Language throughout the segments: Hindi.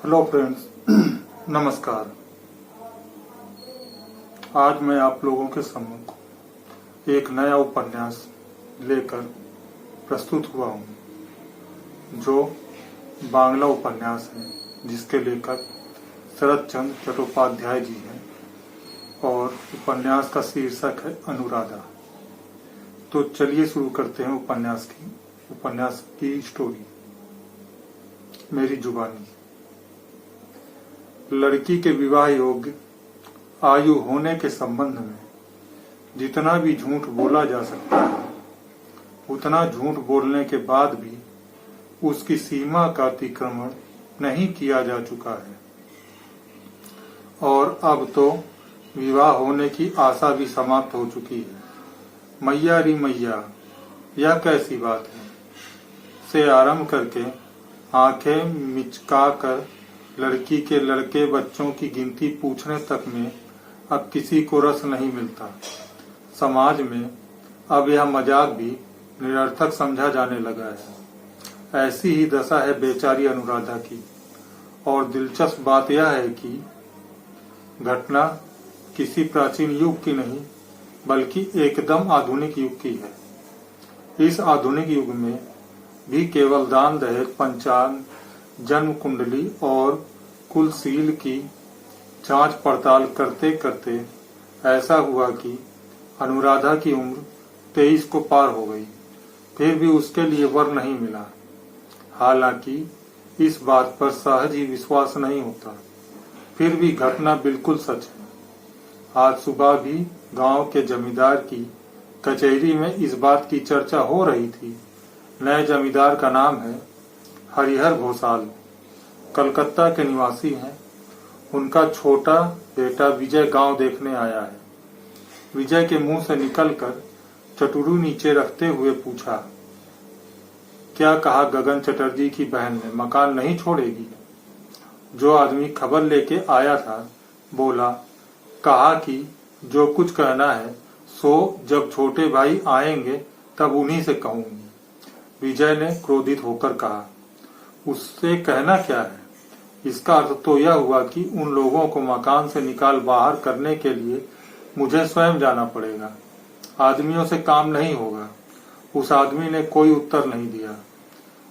हेलो फ्रेंड्स, नमस्कार। आज मैं आप लोगों के सम्मुख एक नया उपन्यास लेकर प्रस्तुत हुआ हूँ, जो बांग्ला उपन्यास है, जिसके लेखक शरद चंद्र चट्टोपाध्याय जी हैं और उपन्यास का शीर्षक है अनुराधा। तो चलिए शुरू करते हैं उपन्यास की स्टोरी। मेरी जुबानी। लड़की के विवाह योग्य आयु होने के संबंध में जितना भी झूठ बोला जा सकता है, उतना झूठ बोलने के बाद भी उसकी सीमा का अतिक्रमण नहीं किया जा चुका है और अब तो विवाह होने की आशा भी समाप्त हो चुकी है। मैया री मैया, यह कैसी बात है से आरंभ करके आंखें मिचकाकर लड़की के लड़के बच्चों की गिनती पूछने तक में अब किसी को रस नहीं मिलता। समाज में अब यह मजाक भी निरर्थक समझा जाने लगा है। ऐसी ही दशा है बेचारी अनुराधा की। और दिलचस्प बात यह है कि घटना किसी प्राचीन युग की नहीं, बल्कि एकदम आधुनिक युग की है। इस आधुनिक युग में भी केवल दान दहेज, पंचांग, जन्म कुंडली और कुलशील की जांच पड़ताल करते करते ऐसा हुआ कि अनुराधा की उम्र 23 को पार हो गई। फिर भी उसके लिए वर नहीं मिला। हालांकि इस बात पर सहज ही विश्वास नहीं होता, फिर भी घटना बिल्कुल सच है। आज सुबह भी गांव के जमींदार की कचहरी में इस बात की चर्चा हो रही थी। नए जमींदार का नाम है हरिहर घोषाल, कलकत्ता के निवासी हैं। उनका छोटा बेटा विजय गांव देखने आया है। विजय के मुंह से निकलकर चटुरू नीचे रखते हुए पूछा, क्या कहा गगन चटर्जी की बहन ने, मकान नहीं छोड़ेगी? जो आदमी खबर लेके आया था बोला, कहा कि जो कुछ कहना है सो जब छोटे भाई आएंगे तब उन्हीं से कहूंगी। विजय ने क्रोधित होकर कहा, उससे कहना क्या है? इसका अर्थ तो यह हुआ कि उन लोगों को मकान से निकाल बाहर करने के लिए मुझे स्वयं जाना पड़ेगा। आदमियों से काम नहीं होगा। उस आदमी ने कोई उत्तर नहीं दिया।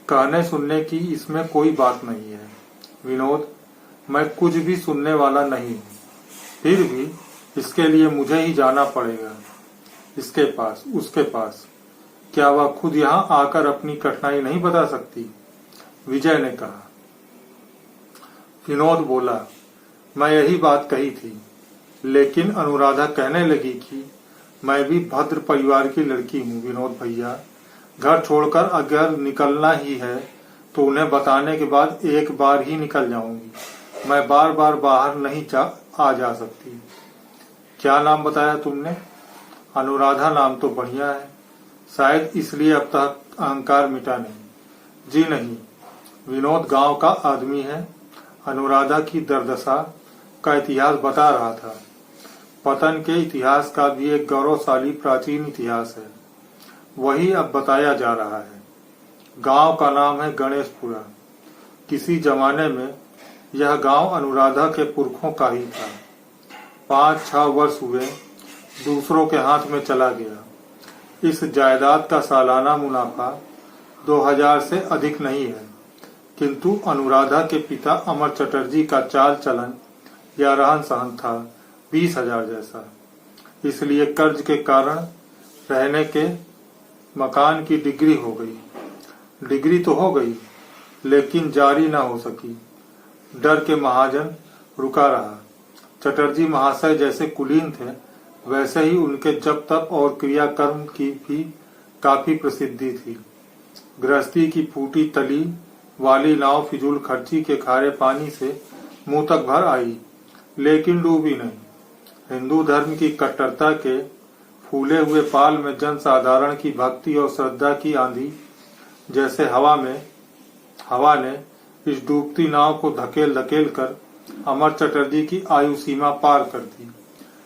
कहने सुनने की इसमें कोई बात नहीं है विनोद, मैं कुछ भी सुनने वाला नहीं हूँ। फिर भी इसके लिए मुझे ही जाना पड़ेगा, इसके पास, उसके पास। क्या वह खुद यहाँ आकर अपनी कठिनाई नहीं बता सकती? विजय ने कहा। विनोद बोला, मैं यही बात कही थी, लेकिन अनुराधा कहने लगी कि मैं भी भद्र परिवार की लड़की हूँ विनोद भैया। घर छोड़कर अगर निकलना ही है तो उन्हें बताने के बाद एक बार ही निकल जाऊंगी। मैं बार बार बाहर नहीं आ जा सकती। क्या नाम बताया तुमने? अनुराधा नाम तो बढ़िया है, शायद इसलिए अब तक अहंकार मिटा नहीं। जी नहीं, विनोद गांव का आदमी है। अनुराधा की दुर्दशा का इतिहास बता रहा था। पतन के इतिहास का भी एक गौरवशाली प्राचीन इतिहास है, वही अब बताया जा रहा है। गांव का नाम है गणेशपुरा। किसी जमाने में यह गांव अनुराधा के पुरखों का ही था। 5-6 वर्ष हुए दूसरों के हाथ में चला गया। इस जायदाद का सालाना मुनाफा 2000 से अधिक नहीं है, किंतु अनुराधा के पिता अमर चटर्जी का चाल चलन या रहन सहन था 20,000 जैसा। इसलिए कर्ज के कारण रहने के मकान की डिग्री हो गई। डिग्री तो हो गई, लेकिन जारी न हो सकी। डर के महाजन रुका रहा। चटर्जी महाशय जैसे कुलीन थे, वैसे ही उनके जप तप और क्रियाकर्म की भी काफी प्रसिद्धि थी। गृहस्थी की फूटी तली वाली नाव फिजूल खर्ची के खारे पानी से मुंह तक भर आई, लेकिन डूबी नहीं। हिंदू धर्म की कट्टरता के फूले हुए पाल में जनसाधारण की भक्ति और श्रद्धा की आंधी जैसे हवा ने इस डूबती नाव को धकेल धकेल कर अमर चटर्जी की आयु सीमा पार कर दी।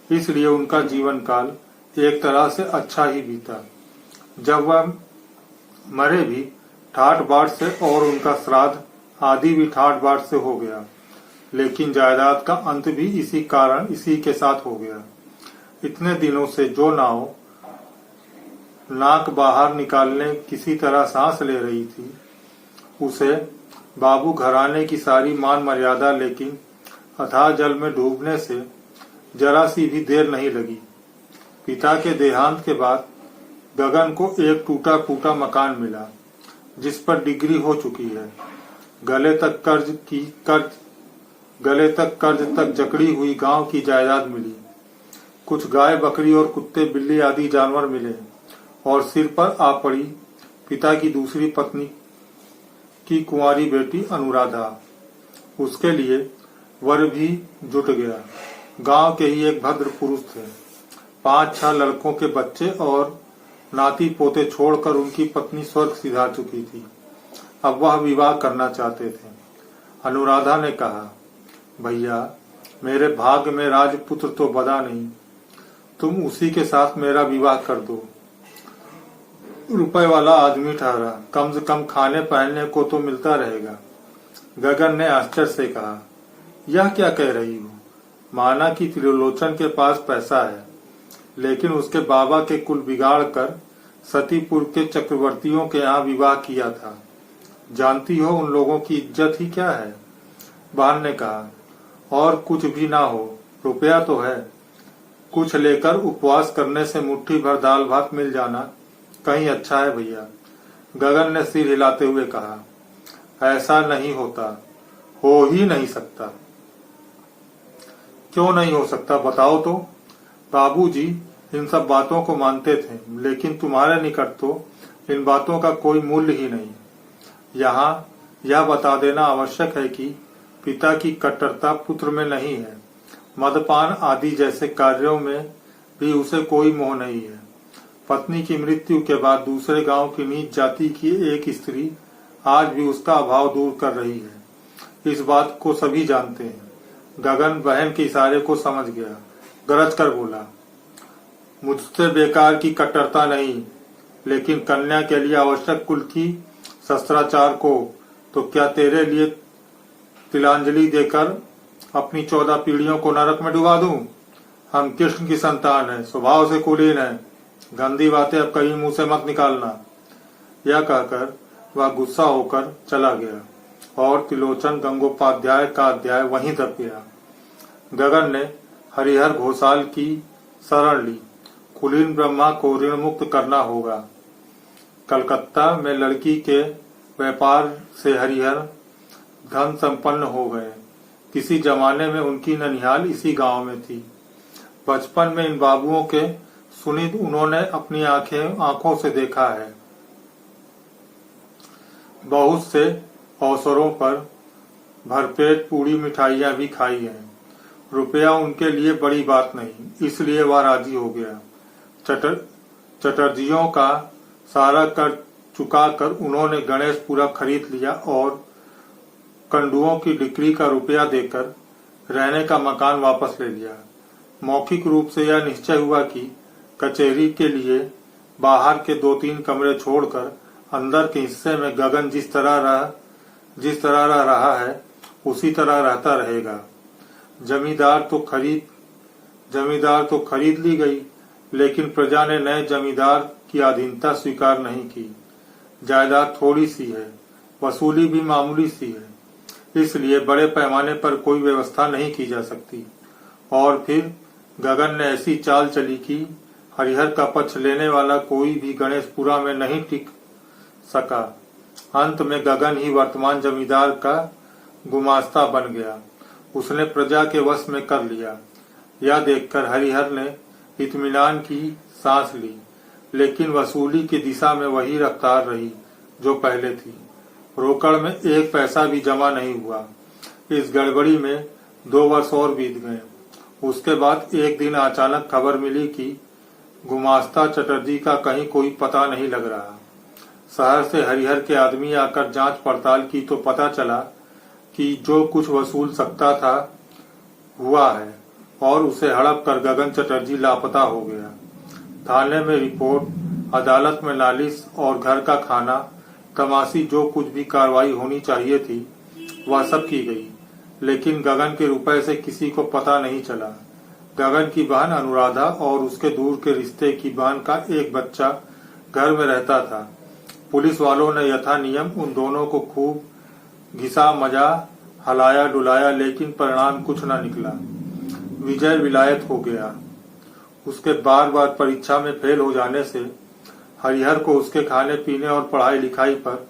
इसलिए उनका जीवन काल एक तरह से अच्छा ही बीता। जब वह मरे भी ठाट बाट से और उनका श्राद्ध आदि भी ठाट बाट से हो गया। लेकिन जायदाद का अंत भी इसी के साथ हो गया। इतने दिनों से जो नाव नाक बाहर निकालने किसी तरह सांस ले रही थी, उसे बाबू घराने की सारी मान मर्यादा लेकिन अथाह जल में डूबने से जरा सी भी देर नहीं लगी। पिता के देहांत के बाद गगन को एक टूटा फूटा मकान मिला, जिस पर डिग्री हो चुकी है। गले तक कर्ज तक जकड़ी हुई गांव की जायदाद मिली। कुछ गाय बकरी और कुत्ते बिल्ली आदि जानवर मिले और सिर पर आ पड़ी पिता की दूसरी पत्नी की कुंवारी बेटी अनुराधा। उसके लिए वर भी जुट गया। गांव के ही एक भद्र पुरुष थे। 5-6 लड़कों के बच्चे और नाती पोते छोड़कर उनकी पत्नी स्वर्ग सिधार चुकी थी। अब वह विवाह करना चाहते थे। अनुराधा ने कहा, भैया, मेरे भाग्य में राजपुत्र तो बदा नहीं, तुम उसी के साथ मेरा विवाह कर दो। रुपए वाला आदमी ठहरा, कम से कम खाने पहनने को तो मिलता रहेगा। गगन ने आश्चर्य से कहा, यह क्या कह रही हो? माना कि त्रिलोचन के पास पैसा है, लेकिन उसके बाबा के कुल बिगाड़ कर सतीपुर के चक्रवर्तियों के यहाँ विवाह किया था। जानती हो उन लोगों की इज्जत ही क्या है? बहन ने कहा, और कुछ भी ना हो, रुपया तो है। कुछ लेकर उपवास करने से मुट्ठी भर दाल भात मिल जाना कहीं अच्छा है भैया। गगन ने सिर हिलाते हुए कहा, ऐसा नहीं होता, हो ही नहीं सकता। क्यों नहीं हो सकता, बताओ तो। बाबूजी इन सब बातों को मानते थे, लेकिन तुम्हारे निकट तो इन बातों का कोई मूल्य ही नहीं। यहाँ यह बता देना आवश्यक है कि पिता की कट्टरता पुत्र में नहीं है। मदपान आदि जैसे कार्यों में भी उसे कोई मोह नहीं है। पत्नी की मृत्यु के बाद दूसरे गांव की नीच जाति की एक स्त्री आज भी उसका अभाव दूर कर रही है। इस बात को सभी जानते हैं। गगन बहन के इशारे को समझ गया, गरज कर बोला, मुझसे बेकार की कट्टरता नहीं, लेकिन कन्या के लिए आवश्यक कुल की शस्त्राचार को तो क्या तेरे लिए तिलांजलि देकर अपनी 14 पीढ़ियों को नरक में डुबा दूं? हम कृष्ण की संतान है, स्वभाव से कुलीन है। गंदी बातें अब कहीं मुंह से मत निकालना। यह कहकर वह गुस्सा होकर चला गया और त्रिलोचन गंगोपाध्याय का अध्याय वहीं दब गया। गगन ने हरिहर घोषाल की शरण ली। कुलीन ब्रह्मा को ऋण मुक्त करना होगा। कलकत्ता में लड़की के व्यापार से हरिहर धन संपन्न हो गए। किसी जमाने में उनकी ननिहाल इसी गांव में थी। बचपन में इन बाबुओं के सुनिध उन्होंने अपनी आंखों से देखा है। बहुत से अवसरों पर भरपेट पूरी मिठाइयां भी खाई हैं। रुपया उनके लिए बड़ी बात नहीं, इसलिए वह राजी हो गया। चटर्जियों का सारा कर चुका कर उन्होंने गणेशपुरा खरीद लिया और कंडुओं की डिक्री का रुपया देकर रहने का मकान वापस ले लिया। मौखिक रूप से यह निश्चय हुआ कि कचहरी के लिए बाहर के 2-3 कमरे छोड़कर अंदर के हिस्से में गगन जिस तरह रह रहा है उसी तरह रहता रहेगा। जमींदार तो खरीद ली गई, लेकिन प्रजा ने नए जमींदार की अधीनता स्वीकार नहीं की। जायदाद थोड़ी सी है, वसूली भी मामूली सी है, इसलिए बड़े पैमाने पर कोई व्यवस्था नहीं की जा सकती। और फिर गगन ने ऐसी चाल चली कि हरिहर का पक्ष लेने वाला कोई भी गणेशपुरा में नहीं टिक सका। अंत में गगन ही वर्तमान जमींदार का गुमास्ता बन गया। उसने प्रजा के वश में कर लिया। यह देखकर हरिहर ने इत्मीनान की सांस ली, लेकिन वसूली की दिशा में वही रफ्तार रही जो पहले थी। रोकड़ में 1 पैसा भी जमा नहीं हुआ। इस गड़बड़ी में 2 वर्ष और बीत गए। उसके बाद एक दिन अचानक खबर मिली कि गुमास्ता चटर्जी का कहीं कोई पता नहीं लग रहा। शहर से हरिहर के आदमी आकर जांच पड़ताल की तो पता चला कि जो कुछ वसूल सकता था हुआ है और उसे हड़प कर गगन चटर्जी लापता हो गया। थाने में रिपोर्ट, अदालत में नालिश और घर का खाना तमाशी जो कुछ भी कार्रवाई होनी चाहिए थी वह सब की गई, लेकिन गगन के रुपए से किसी को पता नहीं चला। गगन की बहन अनुराधा और उसके दूर के रिश्ते की बहन का एक बच्चा घर में रहता था। पुलिस वालों ने यथा नियम उन दोनों को खूब घिसा मजा, हलाया डुलाया, लेकिन परिणाम कुछ न निकला। विजय विलायत हो गया। उसके बार बार परीक्षा में फेल हो जाने से हरिहर को उसके खाने पीने और पढ़ाई लिखाई पर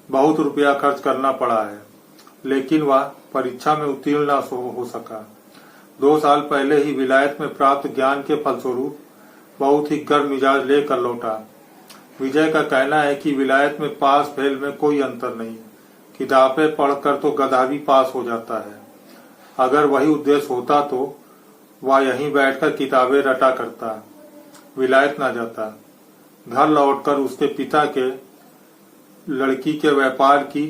बहुत रुपया खर्च करना पड़ा है, लेकिन वह परीक्षा में उत्तीर्ण न हो सका। 2 साल पहले ही विलायत में प्राप्त ज्ञान के फलस्वरूप बहुत ही गर्म मिजाज लेकर लौटा। विजय का कहना है कि विलायत में पास फेल में कोई अंतर नहीं, किताबें पढ़कर तो गधा भी पास हो जाता है। अगर वही उद्देश्य होता तो वह यहीं बैठकर किताबें रटा करता, विलायत न जाता। घर लौटकर उसके पिता के लड़की के व्यापार की